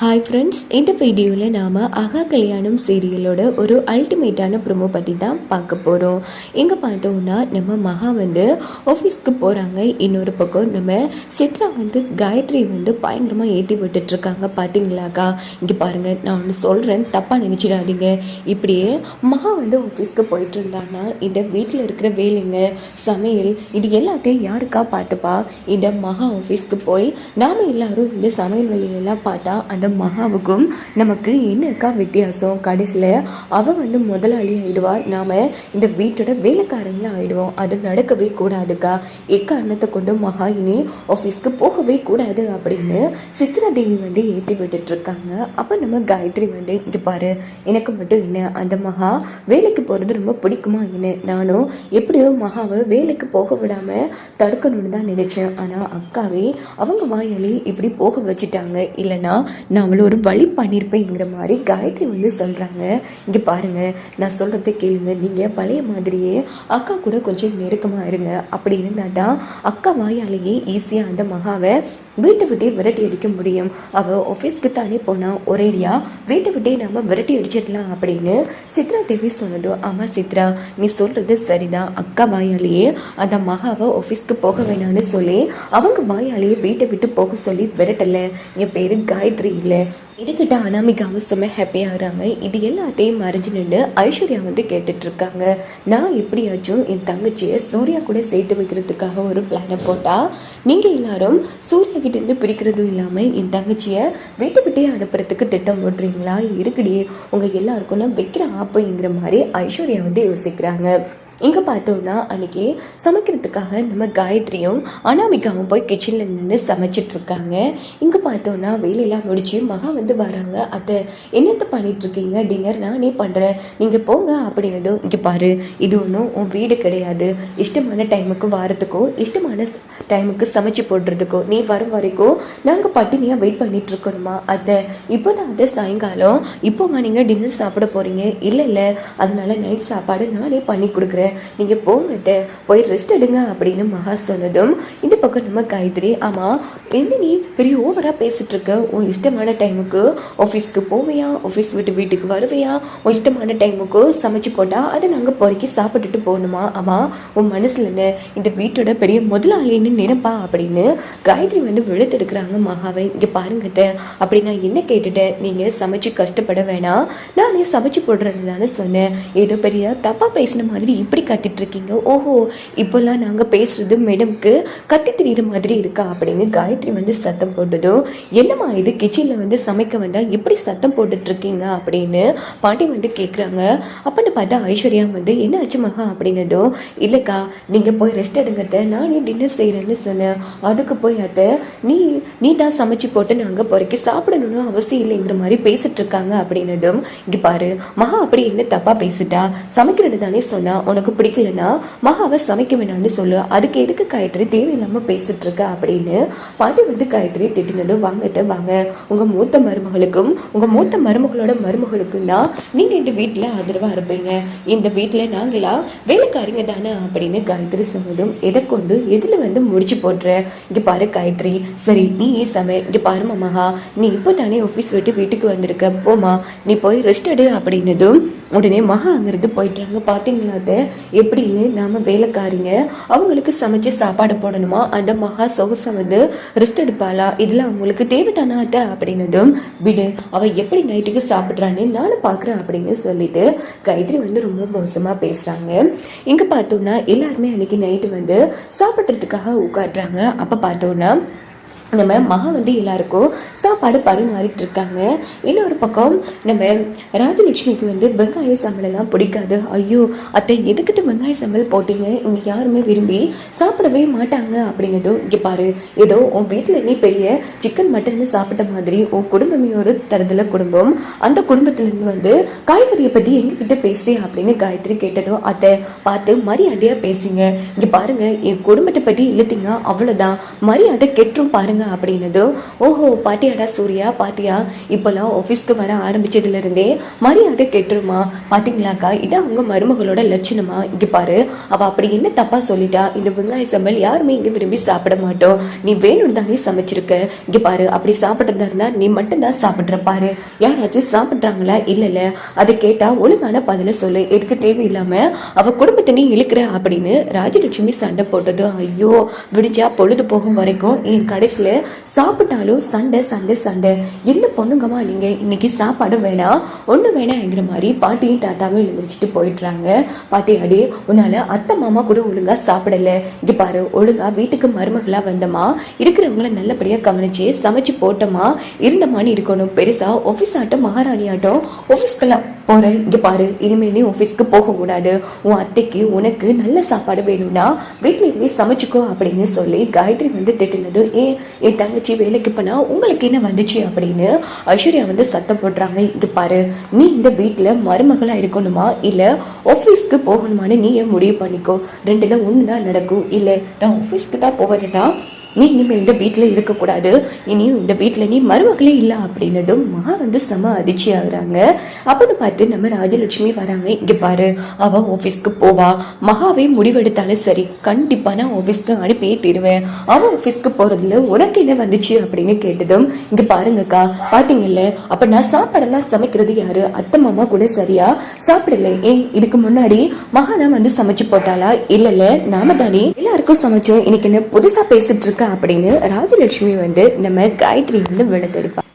Hi friends, இந்த வீடியோவில் நாம் அகா கல்யாணம் சீரியலோட ஒரு அல்டிமேட்டான ப்ரோமோ பற்றி தான் பார்க்க போகிறோம். இங்கே பார்த்தோம்னா நம்ம மகா வந்து ஆஃபீஸ்க்கு போகிறாங்க. இன்னொரு பக்கம் நம்ம சித்ரா வந்து காயத்ரி வந்து பயங்கரமாக ஏற்றி விட்டுட்ருக்காங்க. பார்த்தீங்களாக்கா? இங்கே பாருங்கள், நான் ஒன்று சொல்கிறேன், தப்பாக நினச்சிடாதீங்க. இப்படியே மகா வந்து ஆஃபீஸ்க்கு போயிட்டு இருந்தாங்கன்னா இந்த வீட்டில் இருக்கிற வேலைங்க, சமையல், இது எல்லாத்தையும் யாருக்கா பார்த்துப்பா? இந்த மகா ஆஃபீஸ்க்கு போய் நாம் எல்லாரும் இந்த சமையல் வேலையெல்லாம் பார்த்தா அந்த மகாவுக்கும் நமக்கு என்னக்கா வித்தியாசம்? கடைசியில் அவள் வந்து முதலாளி ஆயிடுவார், நாம் இந்த வீட்டோட வேலைக்காரங்களும் ஆயிடுவோம். அது நடக்கவே கூடாதுக்கா. எக்காரணத்தை கொண்டு மகா இனி ஆஃபீஸ்க்கு போகவே கூடாது அப்படின்னு சித்ரா தேவி வந்து ஏற்றி விட்டுட்டு இருக்காங்க. அப்போ நம்ம காயத்ரி வந்து, இது பாரு, எனக்கு மட்டும் என்ன அந்த மகா வேலைக்கு போகிறது ரொம்ப பிடிக்குமா என்ன? நானும் எப்படியோ மகாவை வேலைக்கு போக விடாமல் தடுக்கணும்னு தான் நினைச்சேன். ஆனால் அக்காவே அவங்க வாயாலே இப்படி போக வச்சுட்டாங்க. இல்லைன்னா நான் அவளை ஒரு வழி பண்ணியிருப்பேங்கிற மாதிரி காயத்ரி வந்து சொல்கிறாங்க. இங்கே பாருங்கள், நான் சொல்கிறத கேளுங்க. நீங்கள் பழைய மாதிரியே அக்கா கூட கொஞ்சம் நெருக்கமாக இருங்க. அப்படி இருந்தால் தான் அக்கா வாயாலேயே ஈஸியாக அந்த மகாவை வீட்டை விட்டே விரட்டி அடிக்க முடியும். அவள் ஆஃபீஸ்க்கு தானே போனால் ஒரேடியாக வீட்டை விட்டே நாம் விரட்டி அடிச்சிடலாம் அப்படின்னு சித்ரா தேவி சொன்னதும், ஆமாம் சித்ரா, நீ சொல்கிறது சரிதான். அக்கா வாயாலேயே அந்த மகாவை ஆஃபீஸ்க்கு போக வேணான்னு சொல்லி அவங்க வாயாலேயே வீட்டை விட்டு போக சொல்லி விரட்டலை. என் பேர் காயத்ரி இல்லை. இதுக்கிட்ட அனாமிகாவும் செம்ம ஹாப்பியாகிறாங்க. இது எல்லாத்தையும் மறைஞ்சு நின்று ஐஸ்வர்யா வந்து கேட்டுட்ருக்காங்க. நான் எப்படியாச்சும் என் தங்கச்சியை சூர்யா கூட சேர்த்து வைக்கிறதுக்காக ஒரு பிளானை போட்டால் நீங்கள் எல்லாரும் சூர்யா கிட்டேருந்து பிரிக்கிறதும் இல்லாமல் என் தங்கச்சியை வீட்டை விட்டே அனுப்புறதுக்கு திட்டம் போடுறீங்களா? இருக்குடி, உங்கள் எல்லாருக்கும் நான் வைக்கிற ஆப்புங்கிற மாதிரி ஐஸ்வர்யா வந்து யோசிக்கிறாங்க. இங்கே பார்த்தோன்னா அன்றைக்கி சமைக்கிறதுக்காக நம்ம காயத்ரியும் அனாமிகாவும் போய் கிச்சனில் நின்று சமைச்சிட்ருக்காங்க. இங்கே பார்த்தோன்னா வேலையெல்லாம் முடிச்சு மகா வந்து வராங்க. அதை என்னத்தை பண்ணிகிட்ருக்கீங்க? டின்னர் நானே பண்ணுறேன், நீங்கள் போங்க அப்படின்னதும், இங்கே பாரு, இது ஒன்றும் உன் வீடு கிடையாது. இஷ்டமான டைமுக்கு வாரத்துக்கோ இஷ்டமான டைமுக்கு சமைச்சு போடுறதுக்கோ நீ வரும் வரைக்கும் நாங்கள் பட்டினியாக வெயிட் பண்ணிகிட்ருக்கணுமா? அதை இப்போ தான் அதை சாயங்காலம் இப்போவா நீங்கள் டின்னர் சாப்பிட போகிறீங்க? இல்லை, அதனால நைட் சாப்பாடு நானே பண்ணி கொடுக்குறேன், நீங்கள் போங்கட்ட போய் ரெஸ்ட் எடுங்க அப்படின்னு மகா சொன்னதும், இந்த பக்கம் நம்ம காயத்ரி, ஆமாம் என்ன நீ பெரிய ஓவராக பேசிட்டு இருக்க? உன் இஷ்டமான டைமுக்கு ஆஃபீஸ்க்கு போவையா? ஆஃபீஸ் விட்டு வீட்டுக்கு வருவையா? உன் இஷ்டமான டைமுக்கு சமைச்சு போட்டால் அதை நாங்கள் பொறுக்கி சாப்பிட்டுட்டு போகணுமா? ஆமாம், உன் மனசில் என்ன இந்த வீட்டோட பெரிய முதலாளின்னு நினைப்பா அப்படின்னு காயத்ரி வந்து விழுத்தெடுக்கிறாங்க மகாவை. இங்கே பாருங்கத்த, அப்படி நான் என்ன கேட்டுட்டேன்? நீங்கள் சமைச்சு கஷ்டப்பட வேணாம், நானே சமைச்சு போடுறேன்னு தானே சொன்னேன். ஏதோ பெரிய தப்பாக பேசின மாதிரி இப்படி கத்திட்டு இருக்கீங்க. ஓஹோ, இப்போல்லாம் நாங்கள் பேசுறது மேடம்க்கு கத்தி தெரியுற மாதிரி இருக்கா அப்படின்னு காயத்ரி வந்து சத்தம் போட்டதும், என்னம்மா இது கிச்சனில் வந்து சமைக்க வேண்டாம் இப்படி சத்தம் போட்டுட்டு இருக்கீங்க அப்படின்னு பாட்டி வந்து கேட்குறாங்க. அப்படின்னு பார்த்தா ஐஸ்வர்யா வந்து, என்ன ஆச்சு மகா அப்படின்னதும், இல்லைக்கா நீங்கள் போய் ரெஸ்ட் எடுங்கத்த, நானே டின்னர் செய்கிறேன்னு சொன்னேன். அதுக்கு போய் அத்தை நீ தான் சமைச்சு போட்டு நாங்கள் பொறுக்கி சாப்பிடணும்னு அவசியம் இல்லைங்கிற மாதிரி பேசிட்டு இருக்காங்க அப்படின்னதும், இங்கே பாரு மகா அப்படி என்ன தப்பாக பேசிட்டா? சமைக்கிறது தானே சொன்னா, உனக்கு பிடிக்கலன்னா மகாவை சமைக்க வேணாம்னு சொல்லு, அதுக்கு எதுக்கு காயத்ரி தேவையில்லாமல் பேசிட்டு இருக்க அப்படின்னு பாட்டி வந்து காயத்ரி திட்டினது. வாங்கத்த வாங்க, உங்கள் மூத்த மருமகளுக்கும் உங்கள் மூத்த மருமகளோட மருமகளுக்கும் தான் நீங்கள் இந்த வீட்டில் ஆதரவாக இருப்பீங்க. இந்த வீட்டில் நாங்களா வேலைக்காரிங்க தானே அப்படின்னு காயத்ரி சொன்னதும், எதை கொண்டு எதில் வந்து முடிச்சு போடுற? இங்கே பாரு காயத்ரி, சரி நீ ஏன் சமை. இங்கே பாருமா மகா, நீ இப்போ தானே ஆஃபீஸ் விட்டு வீட்டுக்கு வந்திருக்க, போமா நீ போய் ரெஸ்ட் எடு அப்படின்னதும் உடனே மகா அங்கிருந்து போயிட்டாங்க. பார்த்தீங்களா எப்படின்னு, நாம வேலைக்காரிங்க அவங்களுக்கு சமைச்சு சாப்பாடு போடணுமா, அந்த மகா சொகுசை வந்து ரெஸ்ட் எடுப்பாளா? இதுல அவங்களுக்கு தேவைதானா அத்தை அப்படின்னதும், விடு, அவ எப்படி நைட்டுக்கு சாப்பிட்றான்னு நானும் பார்க்குறேன் அப்படின்னு சொல்லிட்டு காயத்ரி வந்து ரொம்ப மோசமாக பேசுகிறாங்க. இங்கே பார்த்தோம்னா எல்லாருமே அன்னைக்கு நைட்டு வந்து சாப்பிட்றதுக்காக உட்காடுறாங்க. அப்போ பார்த்தோன்னா நம்ம மகா வந்து எல்லாருக்கும் சாப்பாடு பரிமாறிட்டு இருக்காங்க. இன்னொரு பக்கம் நம்ம ராஜலட்சுமிக்கு வந்து வெங்காய சம்பளெல்லாம் பிடிக்காது. ஐயோ அத்தை, எதுக்கிட்ட வெங்காய சம்பல் போட்டீங்க? இங்கே யாருமே விரும்பி சாப்பிடவே மாட்டாங்க அப்படின்னதும், இங்கே பாரு, ஏதோ உன் வீட்டில் நீ பெரிய சிக்கன் மட்டன் சாப்பிட்ட மாதிரி உன் குடும்பமே ஒரு தரத்தில் குடும்பம், அந்த குடும்பத்துலேருந்து வந்து காய்கறியை பற்றி எங்ககிட்ட பேசுறே அப்படின்னு காயத்ரி கேட்டதும், அத்தை பார்த்து மரியாதையாக பேசுங்க. இங்கே பாருங்க, என் குடும்பத்தை பற்றி இழுத்தீங்க அவ்வளோதான், மரியாதை கெட்டுரும் பாருங்க சொல்லுங்க அப்படின்னதும், ஓஹோ பாத்தியாடா சூர்யா பாத்தியா, இப்பெல்லாம் ஆஃபீஸ்க்கு வர ஆரம்பிச்சதுல இருந்தே மரியாதை கெட்டுருமா, பாத்தீங்களாக்கா இதான் உங்க மருமகளோட லட்சணமா, இங்க பாரு அவ அப்படி என்ன தப்பா சொல்லிட்டா, இந்த வெங்காய சம்பல் யாருமே இங்க விரும்பி சாப்பிட மாட்டோம், நீ வேணும் தானே சமைச்சிருக்க, இங்க பாரு அப்படி சாப்பிட்றதா இருந்தா நீ மட்டும்தான் சாப்பிட்ற பாரு, யாராச்சும் சாப்பிட்றாங்களா இல்லல, அதை கேட்டா ஒழுங்கான பதில சொல்லு, எதுக்கு தேவையில்லாம அவ குடும்பத்தை நீ இழுக்கிற அப்படின்னு ராஜலட்சுமி சண்டை போட்டது. ஐயோ விடிஞ்சா பொழுது போகும் வரைக்கும் என் கடைசியில சாப்பிட்டாலும் சண்டை சண்டை சண்டை, என்ன பொண்ணுங்கம்மா நீங்க, இன்னைக்கு சாப்பாடு வேணாம் ஒண்ணு வேணாங்கிற மாதிரி பாட்டியும் தாத்தாவும் எழுந்திரிச்சிட்டு போயிடுறாங்க. பாத்தியாடி உன்னால அத்தை மாமா கூட ஒழுங்கா சாப்பிடல, இங்க பாரு ஒழுங்கா வீட்டுக்கு மருமகளா வந்தமா இருக்கிறவங்கள நல்லபடியா கவனிச்சு சமைச்சு போட்டோமா இருந்தமான்னு இருக்கணும், பெருசா ஆபீஸ் ஆட்டம் மகாராணி ஆட்டம் ஆபீஸ்க்கெல்லாம் போறேன், இங்க பாரு இனிமே நீ ஆபீஸ்க்கு போக கூடாது, உன் அத்தைக்கு உனக்கு நல்ல சாப்பாடு வேணும்னா வீட்டுல இருந்தே சமைச்சுக்கோ அப்படின்னு சொல்லி காயத்ரி வந்து திட்டினது. என் தங்கச்சி வேலைக்கு போனா உங்களுக்கு என்ன வந்துச்சு அப்படின்னு ஐஸ்வர்யா வந்து சத்தம் போடுறாங்க. இது பாரு நீ இந்த வீட்டுல மருமகளா இருக்கணுமா இல்ல ஆபீஸ்க்கு போகணுமான்னு நீ முடிவு பண்ணிக்கோ, ரெண்டுல ஒண்ணுதான் நடக்கும், இல்ல நான் ஆபீஸ்க்கு தான் போவேன்னா நீ இனிமேல் இந்த வீட்டுல இருக்கக்கூடாது, இனி இந்த வீட்டுல நீ மருமகளே இல்லை அப்படின்னதும் மகா வந்து செம அதிர்ச்சி ஆகுறாங்க. அப்படின்னு பார்த்து நம்ம ராஜலட்சுமி வராங்க. இங்க பாரு அவ ஆபீஸ்க்கு போவா, மகாவே முடிவெடுத்தாலும் சரி கண்டிப்பா நான் ஆபீஸ்க்கு அனுப்பியே தருவேன், அவ ஆபீஸ்க்கு போறதுல உனக்கு என்ன வந்துச்சு அப்படின்னு கேட்டதும், இங்க பாருங்கக்கா பாத்தீங்கல்ல அப்ப நான் சாப்பாடெல்லாம் சமைக்கிறது யாரு, அத்தை மாமா கூட சரியா சாப்பிடல, இதுக்கு முன்னாடி மகானா வந்து சமைச்சு போட்டாளா, இல்ல நாம தானே எல்லாருக்கும் சமைச்சோம், இன்னைக்கு என்ன புதுசா பேசிட்டு இருக்க அப்படின்னு ராஜலட்சுமி வந்து நம்ம காயத்ரி வந்து விளக்கெடுப்பா.